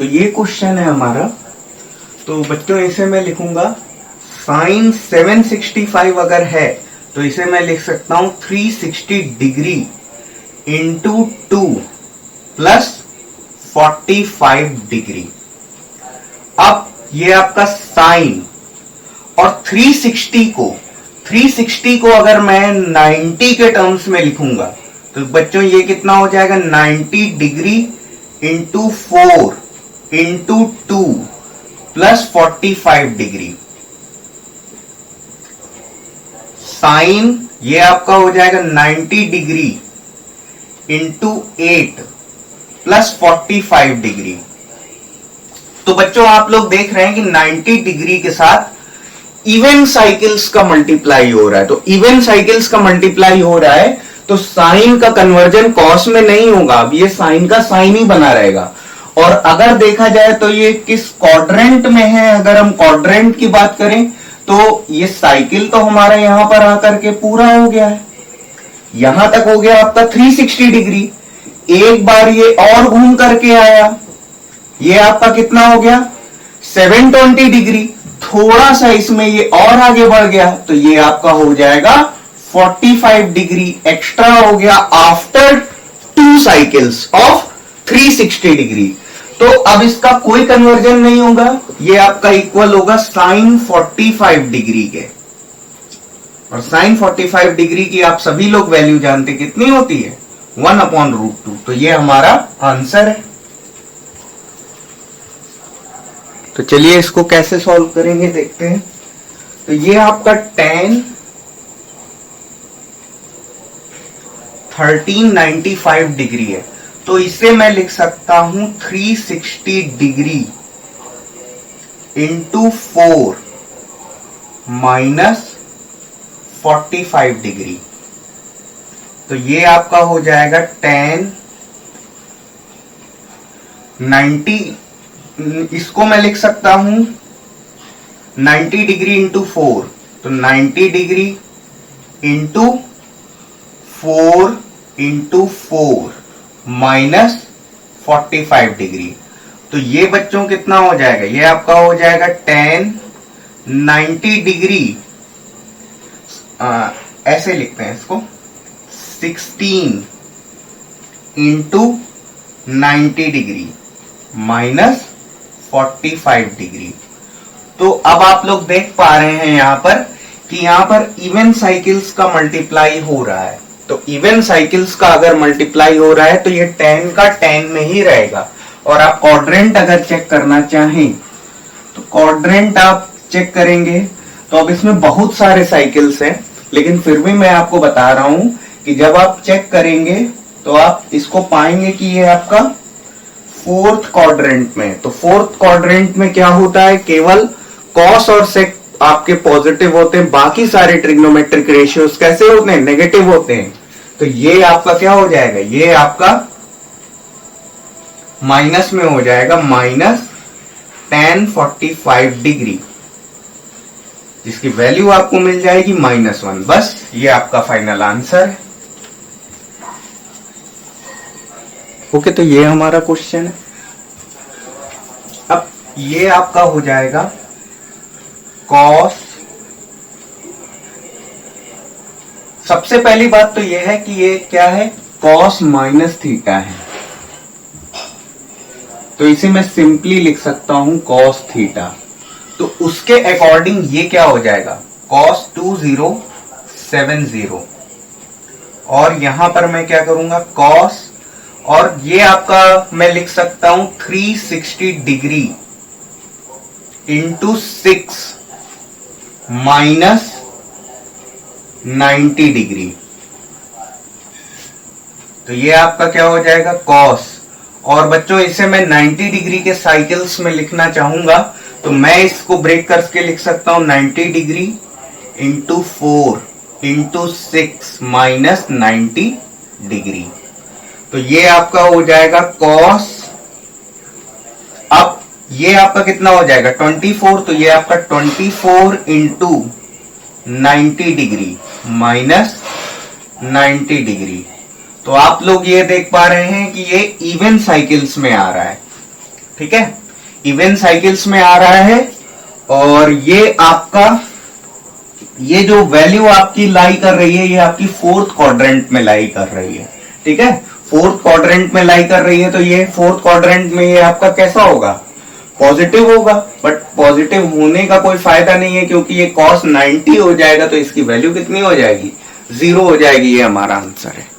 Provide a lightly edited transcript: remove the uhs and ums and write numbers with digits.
तो ये क्वेश्चन है हमारा। तो बच्चों इसे मैं लिखूंगा साइन 765 अगर है तो इसे मैं लिख सकता हूं 360 डिग्री इंटू 2 प्लस 45 डिग्री। अब ये आपका साइन और 360 को अगर मैं 90 के टर्म्स में लिखूंगा तो बच्चों ये कितना हो जाएगा 90 degree into 4 into 2 plus 45 degree. Sine ये आपका हो जाएगा 90 डिग्री इंटू 8 प्लस 45 डिग्री। तो बच्चों आप लोग देख रहे हैं कि 90 डिग्री के साथ इवन साइकिल्स का मल्टीप्लाई हो रहा है। तो इवन साइकिल्स का मल्टीप्लाई हो रहा है तो साइन का कन्वर्जन कॉस में नहीं होगा, अब ये साइन का साइन ही बना रहेगा। और अगर देखा जाए तो ये किस क्वाड्रेंट में है, अगर हम क्वाड्रेंट की बात करें तो ये साइकिल तो हमारा यहां पर आकर के पूरा हो गया है, यहां तक हो गया आपका 360 डिग्री। एक बार ये और घूम करके आया, ये आपका कितना हो गया 720 डिग्री। थोड़ा सा इसमें ये और आगे बढ़ गया तो ये आपका हो जाएगा 45 डिग्री एक्स्ट्रा हो गया आफ्टर 2 साइकिल्स ऑफ 360 डिग्री। तो अब इसका कोई कन्वर्जन नहीं होगा, ये आपका इक्वल होगा साइन 45 डिग्री के। और साइन 45 डिग्री की आप सभी लोग वैल्यू जानते कितनी होती है 1/√2। तो ये हमारा आंसर है। तो चलिए इसको कैसे सॉल्व करेंगे देखते हैं। तो ये आपका tan 1395 डिग्री है, तो इसे मैं लिख सकता हूं 360 डिग्री इंटू 4 माइनस 45 डिग्री। तो ये आपका हो जाएगा tan 90, इसको मैं लिख सकता हूं 90 डिग्री इंटू 4, तो 90 degree into 4 into 4 minus 45 degree. तो ये बच्चों कितना हो जाएगा, ये आपका हो जाएगा tan 90 डिग्री, ऐसे लिखते हैं इसको 16 इंटू 90 डिग्री माइनस 45 डिग्री। तो अब आप लोग देख पा रहे हैं यहां पर कि यहां पर इवन साइकिल्स का मल्टीप्लाई हो रहा है। तो इवन साइकिल्स का अगर मल्टीप्लाई हो रहा है तो ये tan का tan में ही रहेगा। और आप क्वाड्रेंट अगर चेक करना चाहें तो क्वाड्रेंट आप चेक करेंगे तो अब इसमें बहुत सारे साइकिल्स हैं, लेकिन फिर भी मैं आपको बता रहा हूं कि जब आप चेक करेंगे तो आप इसको पाएंगे कि ये आपका 4th क्वाड्रेंट में। तो 4th क्वाड्रेंट में क्या होता है, केवल कॉस और सेक आपके पॉजिटिव होते हैं, बाकी सारे ट्रिग्नोमेट्रिक रेशियोज कैसे होते हैं, नेगेटिव होते हैं। तो ये आपका क्या हो जाएगा, ये आपका माइनस में हो जाएगा माइनस tan 45 डिग्री, जिसकी वैल्यू आपको मिल जाएगी -1। बस ये आपका फाइनल आंसर है। ओके, तो ये हमारा क्वेश्चन है। अब ये आपका हो जाएगा कॉस। सबसे पहली बात तो ये है कि ये क्या है, कॉस माइनस थीटा है, तो इसे मैं सिंपली लिख सकता हूं कॉस थीटा। तो उसके अकॉर्डिंग ये क्या हो जाएगा कॉस 2070। और यहां पर मैं क्या करूंगा कॉस, और ये आपका मैं लिख सकता हूं 360 डिग्री इंटू 6 माइनस 90 डिग्री। तो ये आपका क्या हो जाएगा कॉस। और बच्चों इसे मैं 90 डिग्री के साइकिल्स में लिखना चाहूंगा तो मैं इसको ब्रेक करके लिख सकता हूं 90 degree into 4 into 6 minus 90 degree. तो ये आपका हो जाएगा कॉस। अब ये आपका कितना हो जाएगा 24, तो ये आपका 24 इंटू 90 डिग्री माइनस 90 डिग्री। तो आप लोग ये देख पा रहे हैं कि ये इवन साइकिल्स में आ रहा है, ठीक है, इवन साइकिल्स में आ रहा है। और ये आपका, ये जो वैल्यू आपकी लाई कर रही है, ये आपकी फोर्थ क्वाड्रेंट में लाई कर रही है। ठीक है, फोर्थ क्वाड्रेंट में लाई कर रही है, तो ये फोर्थ क्वाड्रेंट में ये आपका कैसा होगा, पॉजिटिव होगा। बट पॉजिटिव होने का कोई फायदा नहीं है, क्योंकि ये cos 90 हो जाएगा तो इसकी वैल्यू कितनी हो जाएगी, 0 हो जाएगी। ये हमारा आंसर है।